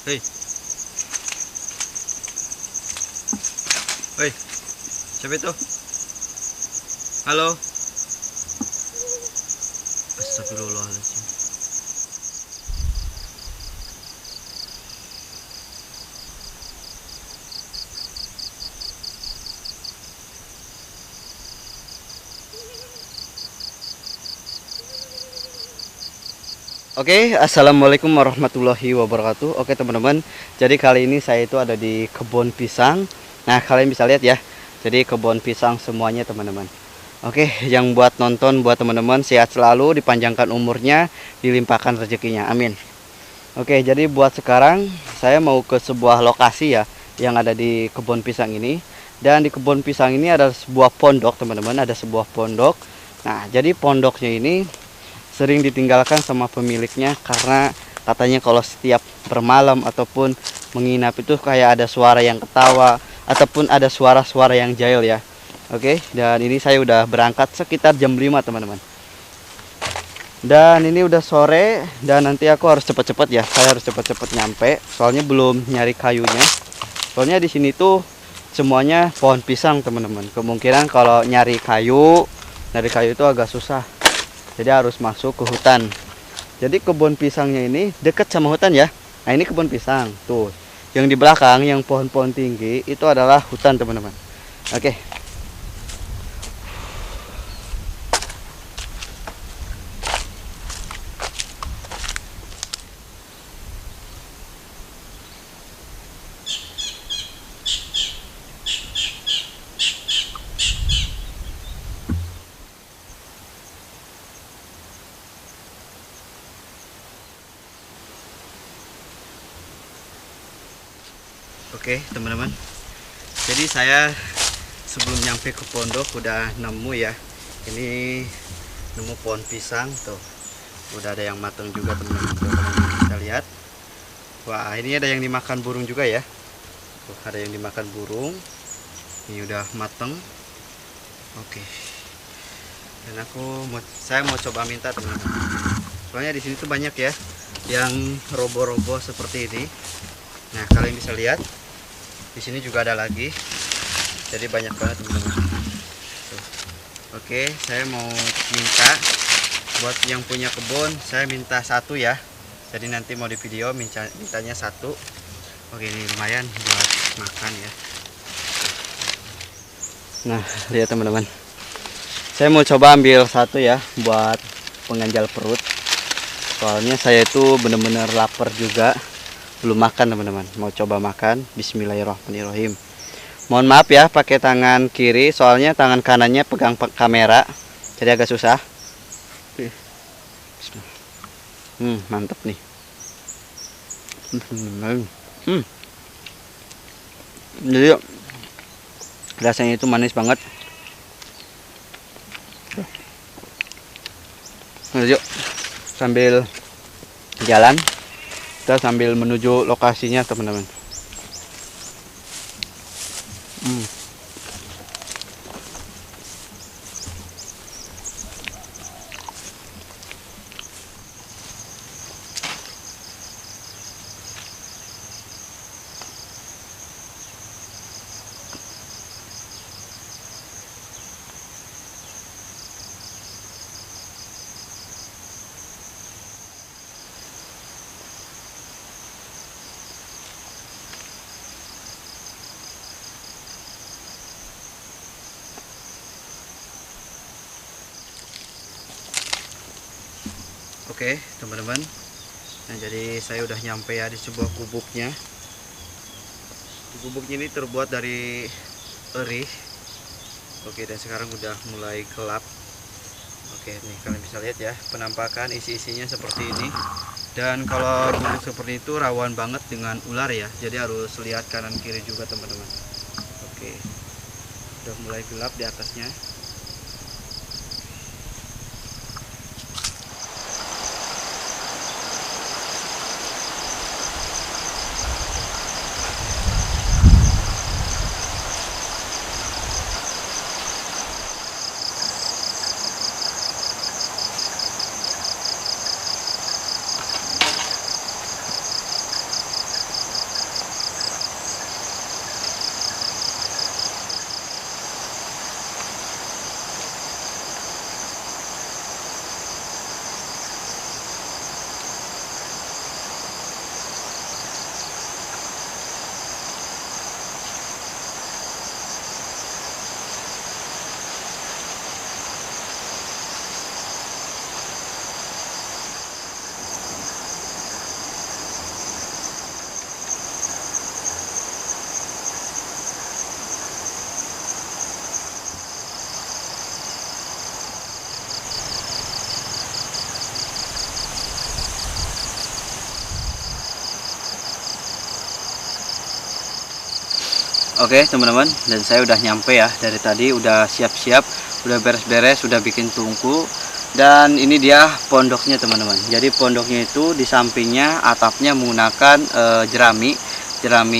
Hei, hei, siapa itu? Halo? Astagfirullahaladzim. Oke, assalamualaikum warahmatullahi wabarakatuh. Oke teman-teman, jadi kali ini saya itu ada di kebun pisang. Nah kalian bisa lihat ya, jadi kebun pisang semuanya teman-teman. Oke, yang buat nonton, buat teman-teman sehat selalu, dipanjangkan umurnya, dilimpahkan rezekinya, amin. Oke, jadi buat sekarang saya mau ke sebuah lokasi ya, yang ada di kebun pisang ini. Dan di kebun pisang ini ada sebuah pondok teman-teman, ada sebuah pondok. Nah jadi pondoknya ini sering ditinggalkan sama pemiliknya karena katanya kalau setiap bermalam ataupun menginap itu kayak ada suara yang ketawa ataupun ada suara-suara yang jahil ya. Oke, dan ini saya udah berangkat sekitar jam 5 teman-teman. Dan ini udah sore dan nanti aku harus cepet-cepet ya. Saya harus cepet-cepet nyampe soalnya belum nyari kayunya. Soalnya di sini tuh semuanya pohon pisang teman-teman. Kemungkinan kalau nyari kayu itu agak susah. Jadi harus masuk ke hutan. Jadi kebun pisangnya ini dekat sama hutan ya. Nah ini kebun pisang tuh. Yang di belakang yang pohon-pohon tinggi itu adalah hutan teman-teman. Oke. Oke teman-teman. Jadi saya sebelum nyampe ke pondok udah nemu ya. Ini nemu pohon pisang tuh. Udah ada yang matang juga teman-teman. Tuh kalian bisa lihat. Wah ini ada yang dimakan burung juga ya. Tuh ada yang dimakan burung. Ini udah matang. Oke. Dan saya mau coba minta teman-teman. Soalnya di sini tuh banyak ya yang roboh-roboh seperti ini. Nah kalian bisa lihat di sini juga ada lagi. Jadi banyak banget teman-teman. Oke, saya mau minta buat yang punya kebun, saya minta satu ya. Jadi nanti mau di video mintanya satu. Oke ini lumayan buat makan ya. Nah lihat teman-teman, saya mau coba ambil satu ya buat pengganjal perut. Soalnya saya itu bener-bener lapar juga, belum makan teman-teman. Mau coba makan. Bismillahirrahmanirrahim. Mohon maaf ya pakai tangan kiri, soalnya tangan kanannya pegang kamera, jadi agak susah. Mantap nih. Jadi rasanya itu manis banget. Nah, yuk sambil jalan kita sambil menuju lokasinya teman-teman. Oke teman-teman, nah jadi saya udah nyampe ya di sebuah gubuknya. Gubuknya ini terbuat dari eri. Oke, dan sekarang udah mulai gelap. Oke nih kalian bisa lihat ya penampakan isi-isinya seperti ini. Dan kalau gubuk seperti itu rawan banget dengan ular ya, jadi harus lihat kanan kiri juga teman-teman. Oke, udah mulai gelap di atasnya. Oke teman-teman, dan saya udah nyampe ya. Dari tadi udah siap-siap, udah beres-beres, udah bikin tungku. Dan ini dia pondoknya teman-teman. Jadi pondoknya itu di sampingnya atapnya menggunakan jerami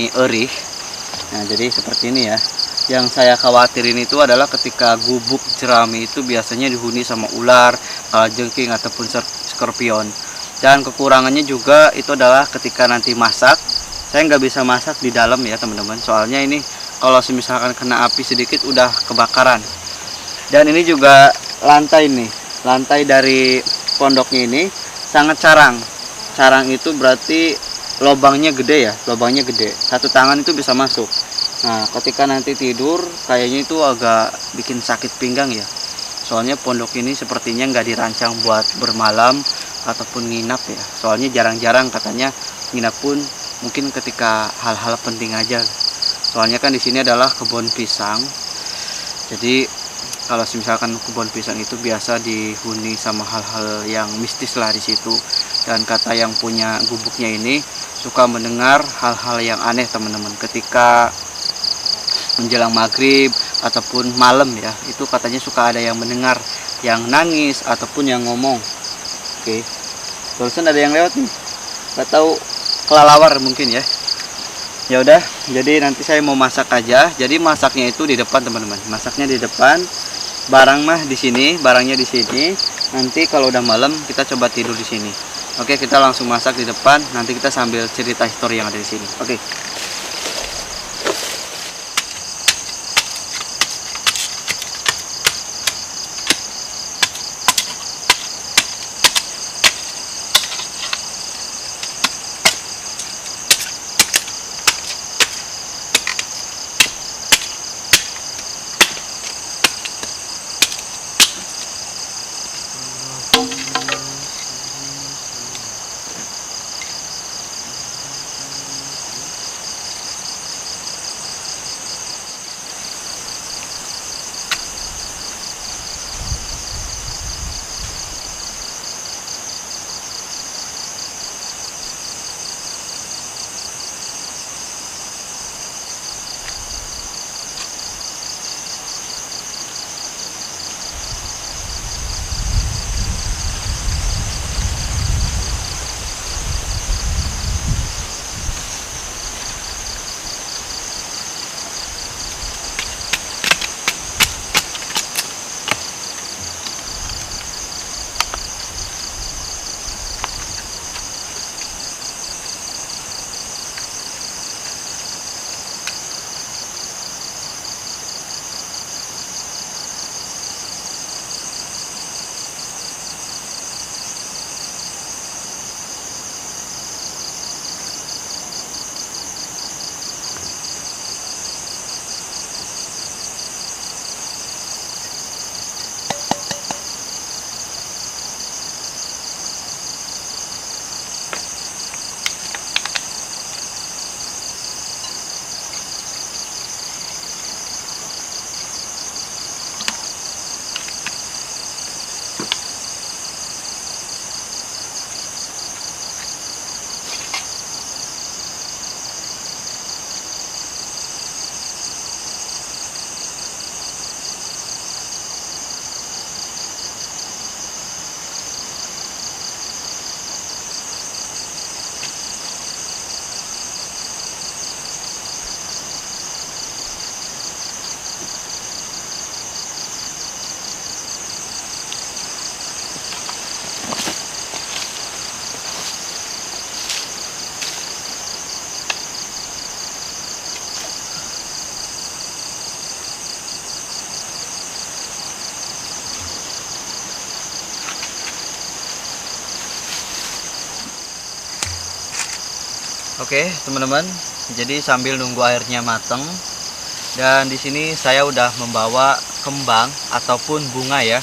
erih. Nah jadi seperti ini ya. Yang saya khawatirin itu adalah ketika gubuk jerami itu biasanya dihuni sama ular, jengking ataupun skorpion. Dan kekurangannya juga itu adalah ketika nanti masak, saya nggak bisa masak di dalam ya teman-teman. Soalnya ini kalau misalkan kena api sedikit udah kebakaran. Dan ini juga lantai nih, lantai dari pondoknya ini sangat carang. Carang itu berarti lubangnya gede ya, lubangnya gede. Satu tangan itu bisa masuk. Nah, ketika nanti tidur, kayaknya itu agak bikin sakit pinggang ya. Soalnya pondok ini sepertinya nggak dirancang buat bermalam ataupun nginap ya. Soalnya jarang-jarang katanya nginap pun mungkin ketika hal-hal penting aja. Soalnya kan di sini adalah kebun pisang. Jadi kalau misalkan kebun pisang itu biasa dihuni sama hal-hal yang mistis lah di situ. Dan kata yang punya gubuknya ini suka mendengar hal-hal yang aneh teman-teman. Ketika menjelang maghrib ataupun malam ya, itu katanya suka ada yang mendengar yang nangis ataupun yang ngomong. Oke, barusan ada yang lewat nih, nggak tahu kelelawar mungkin ya. Ya udah, jadi nanti saya mau masak aja. Jadi masaknya itu di depan teman-teman, masaknya di depan, barang mah di sini, barangnya di sini. Nanti kalau udah malam kita coba tidur di sini. Oke, kita langsung masak di depan, nanti kita sambil cerita histori yang ada di sini. Oke. Oke teman-teman, jadi sambil nunggu airnya mateng, dan di sini saya udah membawa kembang ataupun bunga ya.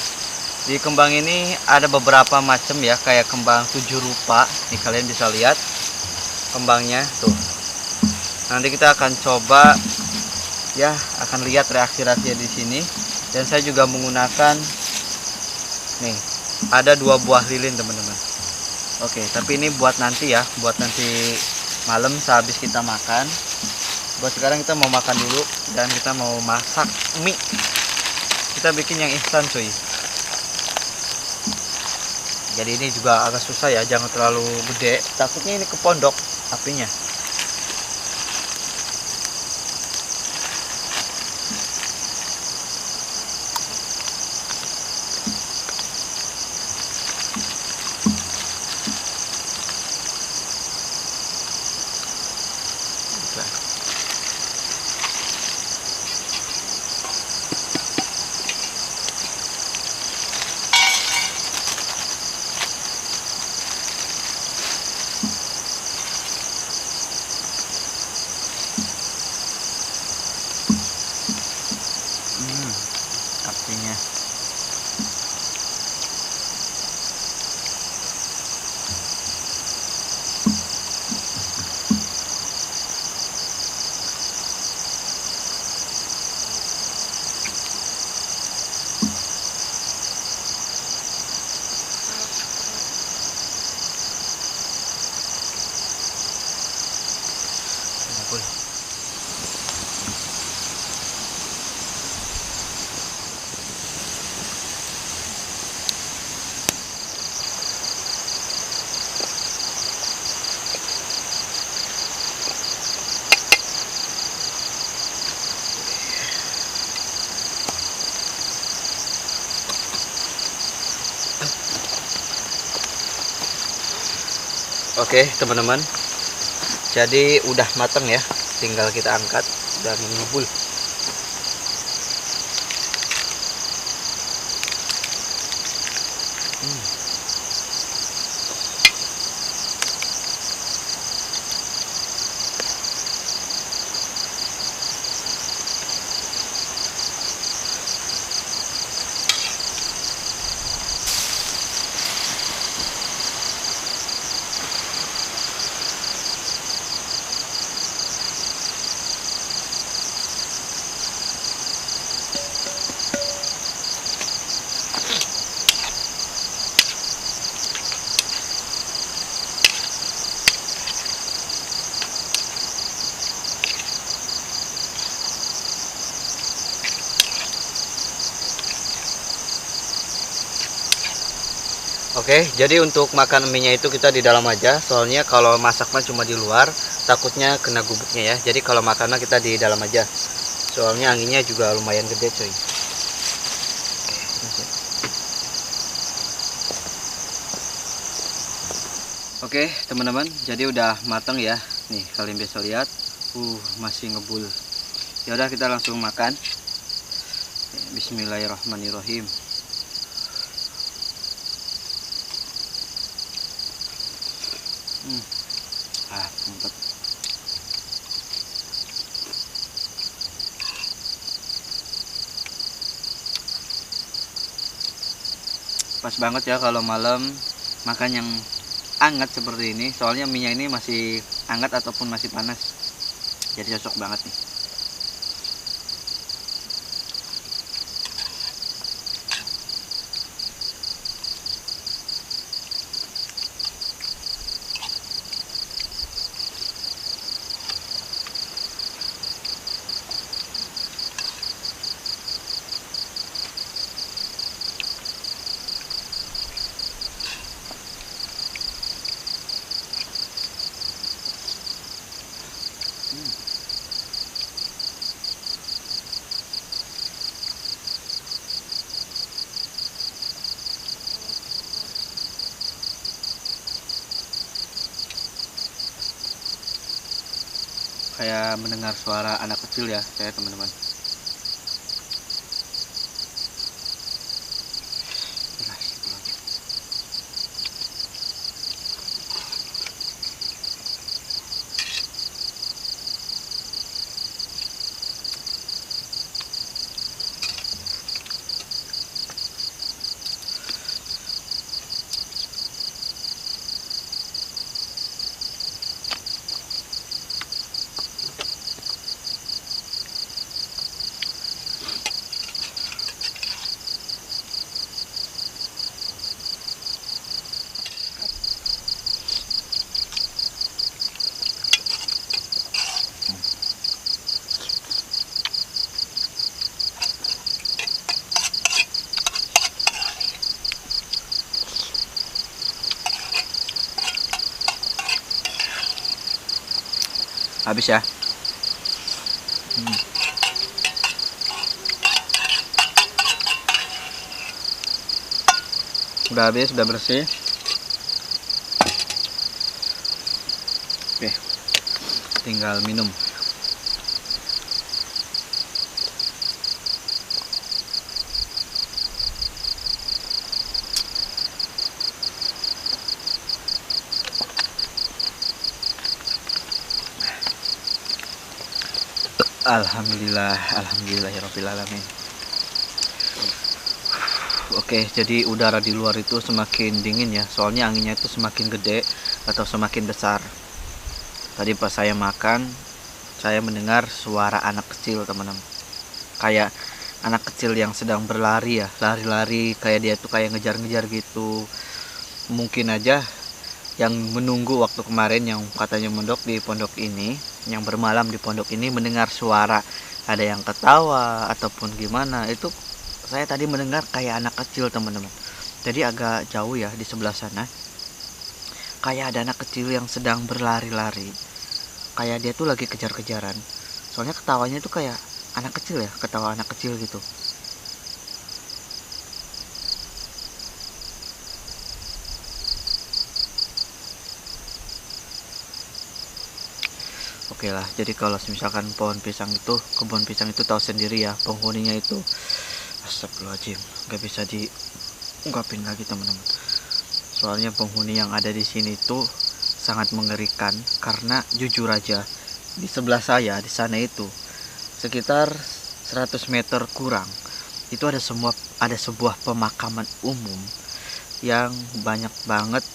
Di kembang ini ada beberapa macam ya, kayak kembang 7 rupa. Nih kalian bisa lihat kembangnya tuh. Nanti kita akan coba ya, akan lihat reaksi-reaksinya di sini. Dan saya juga menggunakan nih, ada 2 buah lilin teman-teman. Oke, tapi ini buat nanti ya, buat nanti malam sehabis kita makan. Buat sekarang kita mau makan dulu dan kita mau masak mie. Kita bikin yang instan cuy. Jadi ini juga agak susah ya, jangan terlalu gede, takutnya ini ke pondok apinya. Apinya full. Oke teman-teman, jadi udah mateng ya, tinggal kita angkat dan ngebul. Oke, jadi untuk makan mie-nya itu kita di dalam aja. Soalnya kalau masak mah cuma di luar, takutnya kena gubuknya ya. Jadi kalau makan mah kita di dalam aja. Soalnya anginnya juga lumayan gede, coy. Oke, teman-teman, jadi udah matang ya. Nih, kalian bisa lihat. Masih ngebul. Ya udah kita langsung makan. Bismillahirrahmanirrahim. Mantap. Pas banget ya kalau malam makan yang hangat seperti ini. Soalnya minyak ini masih hangat ataupun masih panas. Jadi cocok banget nih. Kayak mendengar suara anak kecil ya saya, teman-teman. Habis ya. Udah habis, udah bersih. Oke, tinggal minum. Alhamdulillah, alhamdulillahirabbil alamin. Oke, jadi udara di luar itu semakin dingin ya, soalnya anginnya itu semakin gede atau semakin besar. Tadi pas saya makan, saya mendengar suara anak kecil, teman-teman. Kayak anak kecil yang sedang berlari ya, lari-lari, kayak dia tuh kayak ngejar-ngejar gitu. Mungkin aja yang menunggu waktu kemarin yang katanya mondok di pondok ini, yang bermalam di pondok ini mendengar suara ada yang ketawa ataupun gimana, itu saya tadi mendengar kayak anak kecil, teman-teman. Jadi agak jauh ya di sebelah sana, kayak ada anak kecil yang sedang berlari-lari, kayak dia tuh lagi kejar-kejaran. Soalnya ketawanya tuh kayak anak kecil ya, ketawa anak kecil gitu. Oke lah, jadi kalau misalkan pohon pisang itu, kebun pisang itu tahu sendiri ya, penghuninya itu astagfirullahaladzim, nggak bisa diungkapin lagi, teman-teman. Soalnya penghuni yang ada di sini tuh sangat mengerikan, karena jujur aja di sebelah saya di sana itu sekitar 100 meter kurang itu ada sebuah pemakaman umum yang banyak banget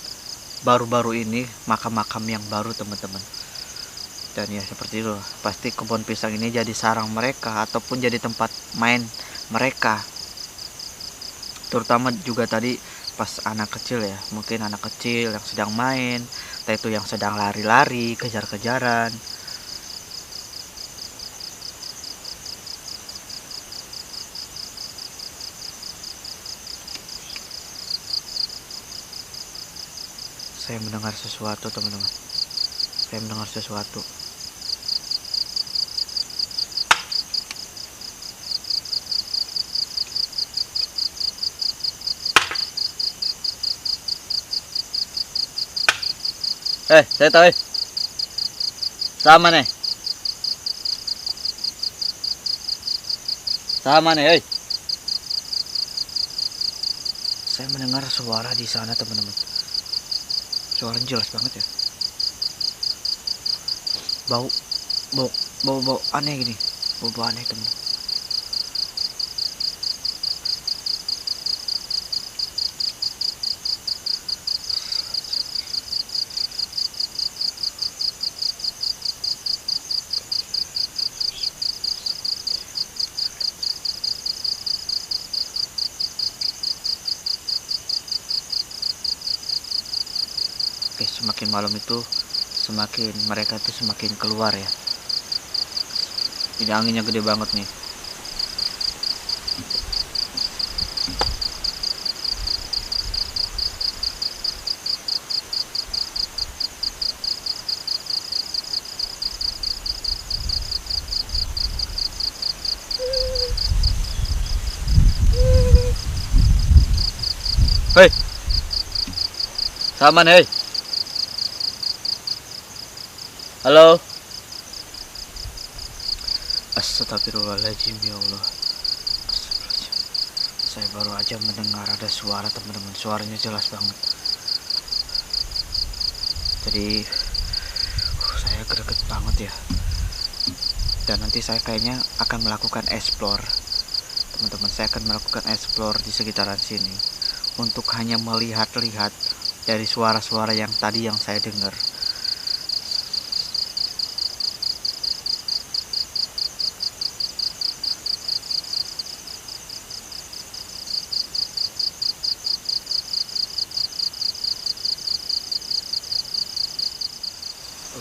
baru-baru ini, makam-makam yang baru, teman-teman. Dan ya seperti itu, pasti kebun pisang ini jadi sarang mereka ataupun jadi tempat main mereka. Terutama juga tadi pas anak kecil ya, mungkin anak kecil yang sedang main, entah itu yang sedang lari-lari, kejar-kejaran. Saya mendengar sesuatu, teman-teman. Saya mendengar sesuatu. Saya tahu. Sama nih. Sama nih, Saya mendengar suara di sana, teman-teman. Suaranya jelas banget ya. Bau, bau, bau aneh gini. Bau aneh, teman. Oke, semakin malam itu semakin mereka tuh semakin keluar ya. Ini anginnya gede banget nih. Hei, sama nih. Halo. Astagfirullahaladzim, ya Allah. Astagfirullahaladzim. Saya baru aja mendengar ada suara, teman-teman. Suaranya jelas banget. Jadi saya greget banget ya. Dan nanti saya kayaknya akan melakukan explore, teman-teman. Saya akan melakukan explore di sekitaran sini untuk hanya melihat-lihat dari suara-suara yang tadi yang saya dengar.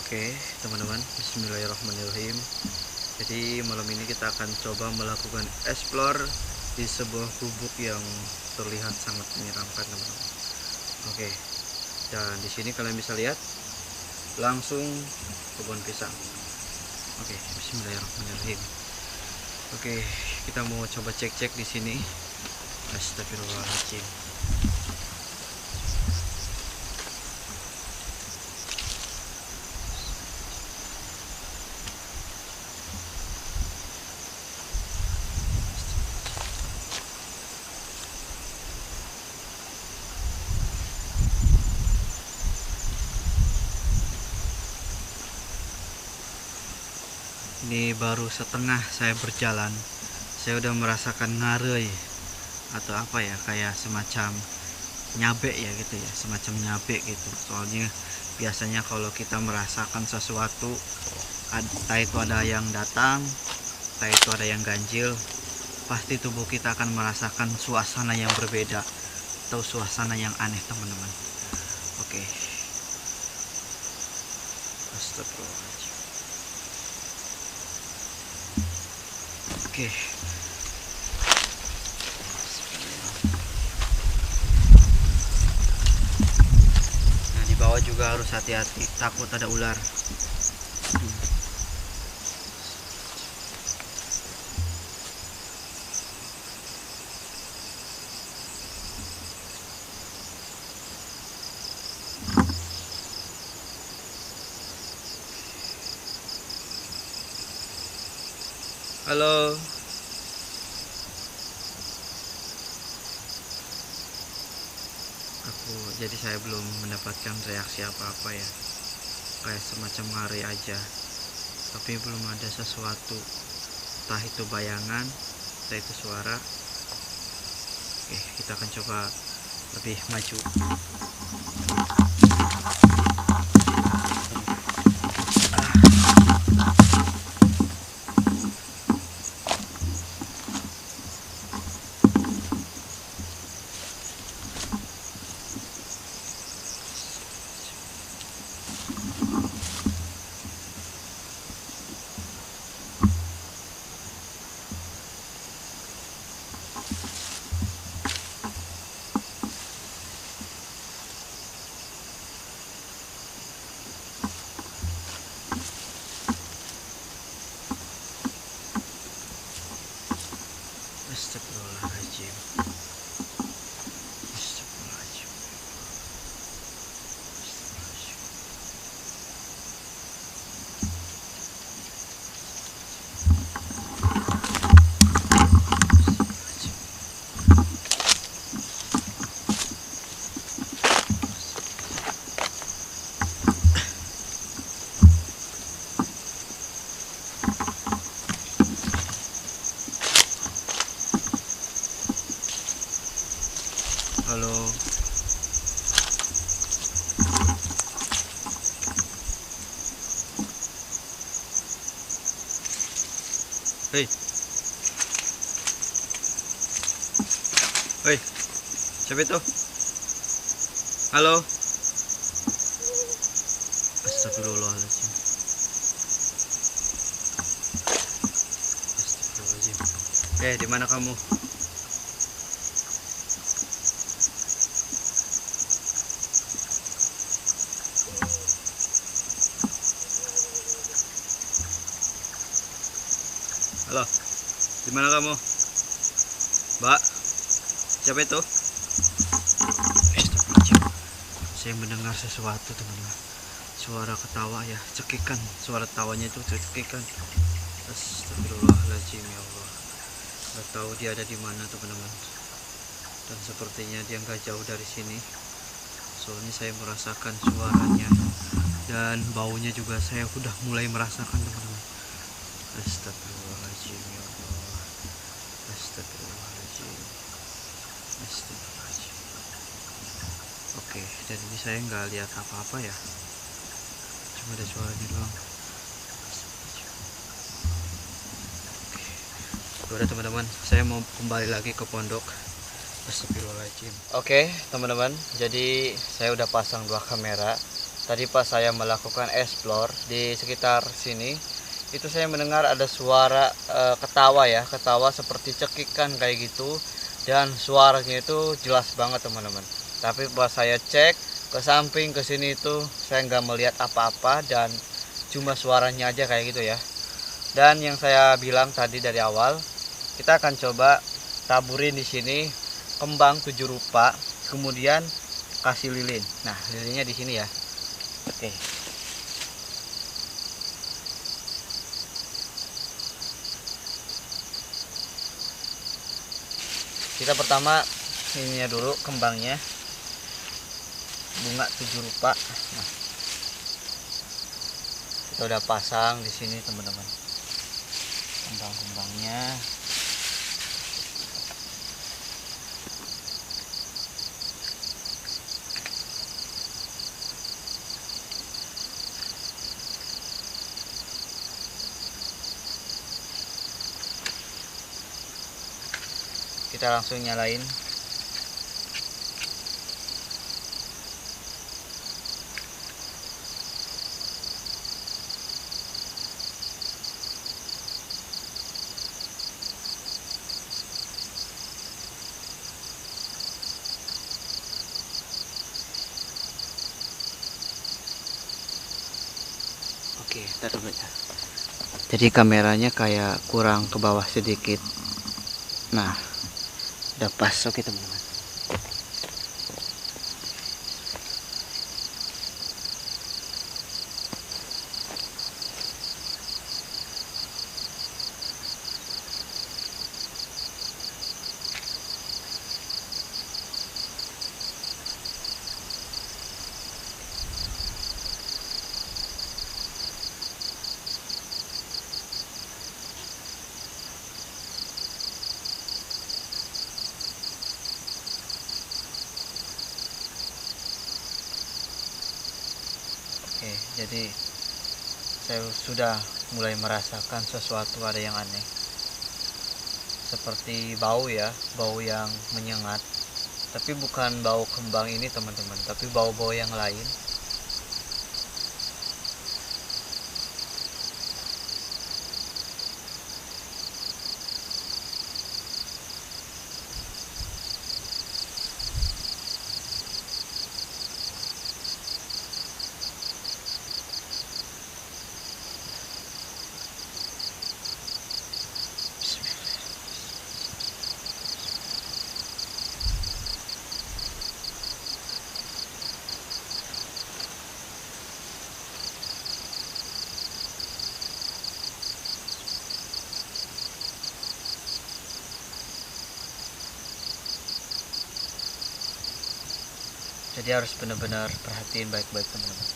Oke, teman-teman, bismillahirrahmanirrahim. Jadi malam ini kita akan coba melakukan explore di sebuah gubuk yang terlihat sangat menyeramkan, teman-teman. Oke, dan di sini kalian bisa lihat langsung kebun pisang. Oke, bismillahirrahmanirrahim. Oke, kita mau coba cek-cek di sini. Astagfirullahaladzim. Ini baru setengah saya berjalan, saya udah merasakan ngarei atau apa ya, kayak semacam nyabe ya gitu ya, semacam nyabe gitu. Soalnya biasanya kalau kita merasakan sesuatu, entah itu ada yang datang, entah itu ada yang ganjil, pasti tubuh kita akan merasakan suasana yang berbeda atau suasana yang aneh, teman-teman. Oke. Astagfirullahaladzim. Oke. Nah, di bawah juga harus hati-hati, takut ada ular. Halo. Jadi saya belum mendapatkan reaksi apa-apa ya, kayak semacam ngari aja, tapi belum ada sesuatu, entah itu bayangan, entah itu suara. Oke, kita akan coba lebih maju. Astagfirullahaladzim. Astagfirullahaladzim. Halo. Hei. Hei. Siapa itu? Halo. Astagfirullahaladzim. Astagfirullahaladzim. Di mana kamu? Halo, di mana kamu, Mbak? Siapa itu? Saya mendengar sesuatu, teman-teman. Suara ketawa ya, cekikan. Suara tawanya itu cekikan. Astagfirullahaladzim, ya Allah. Gak tahu dia ada di mana, teman-teman. Dan sepertinya dia nggak jauh dari sini. Soalnya saya merasakan suaranya dan baunya juga saya udah mulai merasakan, teman-teman. Astagfirullahaladzim, ya Allah. Astagfirullahaladzim. Astagfirullahaladzim. Oke, dan ini saya nggak lihat apa-apa ya, cuma ada suaranya doang. Oke, udah teman-teman, saya mau kembali lagi ke pondok. Astagfirullahaladzim. Oke teman-teman, jadi saya udah pasang 2 kamera. Tadi pas saya melakukan explore di sekitar sini, itu saya mendengar ada suara ketawa ya, ketawa seperti cekikan kayak gitu, dan suaranya itu jelas banget, teman-teman. Tapi pas saya cek ke samping ke sini itu saya nggak melihat apa-apa dan cuma suaranya aja kayak gitu ya. Dan yang saya bilang tadi dari awal, kita akan coba taburin di sini kembang 7 rupa, kemudian kasih lilin. Nah, lilinnya di sini ya. Oke. Kita pertama ininya dulu, kembangnya bunga 7 rupa. Nah, kita udah pasang di sini teman-teman, kembang-kembangnya. Kita langsung nyalain. Oke, taruh dulu ya. Jadi kameranya kayak kurang ke bawah sedikit. Nah, udah pas. Oke teman-teman. Oke, jadi saya sudah mulai merasakan sesuatu ada yang aneh. Seperti bau ya, bau yang menyengat. Tapi bukan bau kembang ini teman-teman, tapi bau-bau yang lain. Jadi harus benar-benar perhatiin baik-baik teman-teman.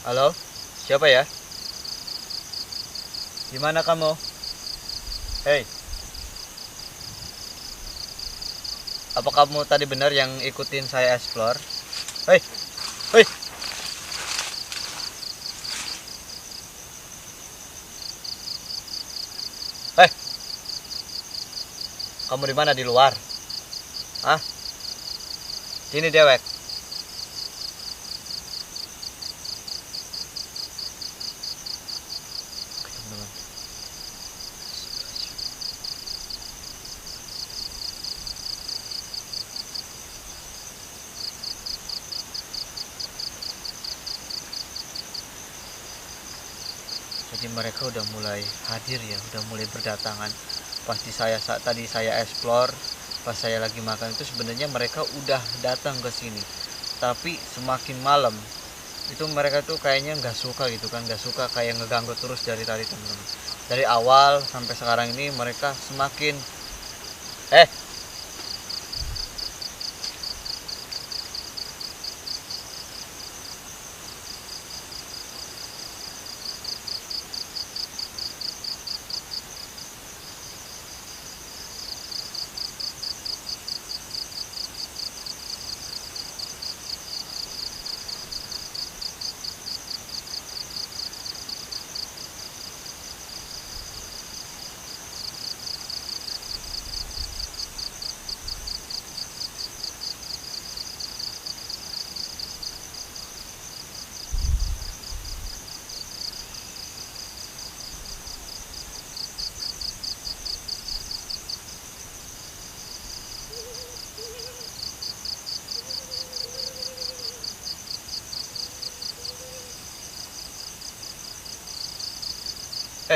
Halo, siapa ya? Gimana kamu? Hei, apa kamu tadi benar yang ikutin saya explore? Hei, hei, hei, kamu di mana, di luar? Hah? Sini dewek. Jadi mereka udah mulai hadir ya, udah mulai berdatangan. Pasti tadi saya explore, pas saya lagi makan itu sebenarnya mereka udah datang ke sini. Tapi semakin malam itu mereka tuh kayaknya nggak suka gitu kan, nggak suka, kayak ngeganggu terus dari tadi teman-teman. Dari awal sampai sekarang ini mereka semakin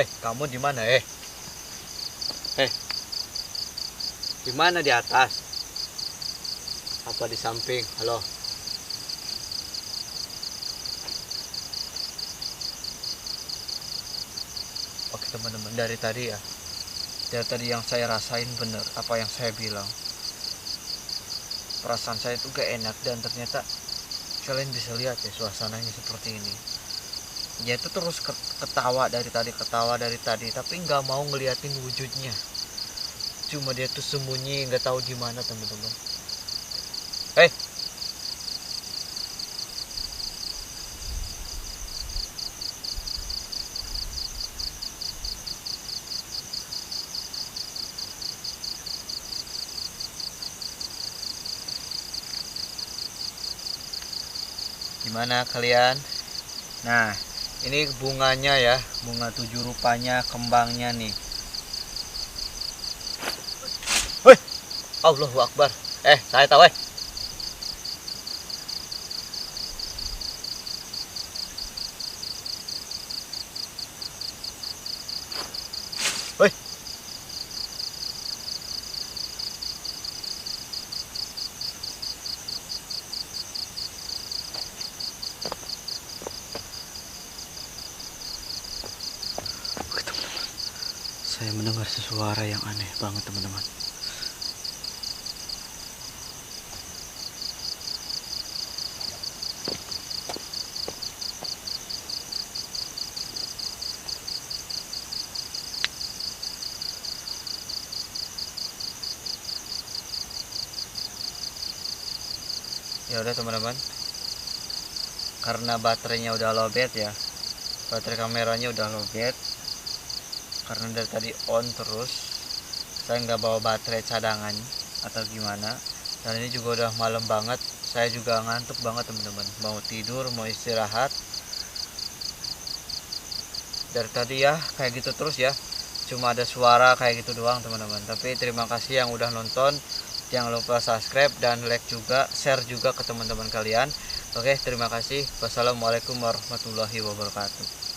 Kamu di mana? Di mana, di atas? Apa di samping? Halo. Oke teman-teman, dari tadi yang saya rasain bener apa yang saya bilang. Perasaan saya itu gak enak, dan ternyata kalian bisa lihat ya suasananya seperti ini. Dia itu terus ketawa dari tadi, tapi nggak mau ngeliatin wujudnya. Cuma dia tuh sembunyi, nggak tahu di mana teman-teman. Gimana kalian? Nah, ini bunganya ya, bunga 7 rupanya, kembangnya nih. Wih, Allahu Akbar. Saya tahu. Wih. Oke teman-teman, saya mendengar sesuara yang aneh banget teman-teman. Ya udah teman-teman, karena baterainya udah lowbat ya, baterai kameranya udah lowbat, karena dari tadi on terus, saya nggak bawa baterai cadangan atau gimana. Dan ini juga udah malam banget, saya juga ngantuk banget teman-teman, mau tidur, mau istirahat. Dari tadi ya kayak gitu terus ya, cuma ada suara kayak gitu doang teman-teman. Tapi terima kasih yang udah nonton, jangan lupa subscribe dan like juga, share juga ke teman-teman kalian. Oke, terima kasih. Wassalamualaikum warahmatullahi wabarakatuh.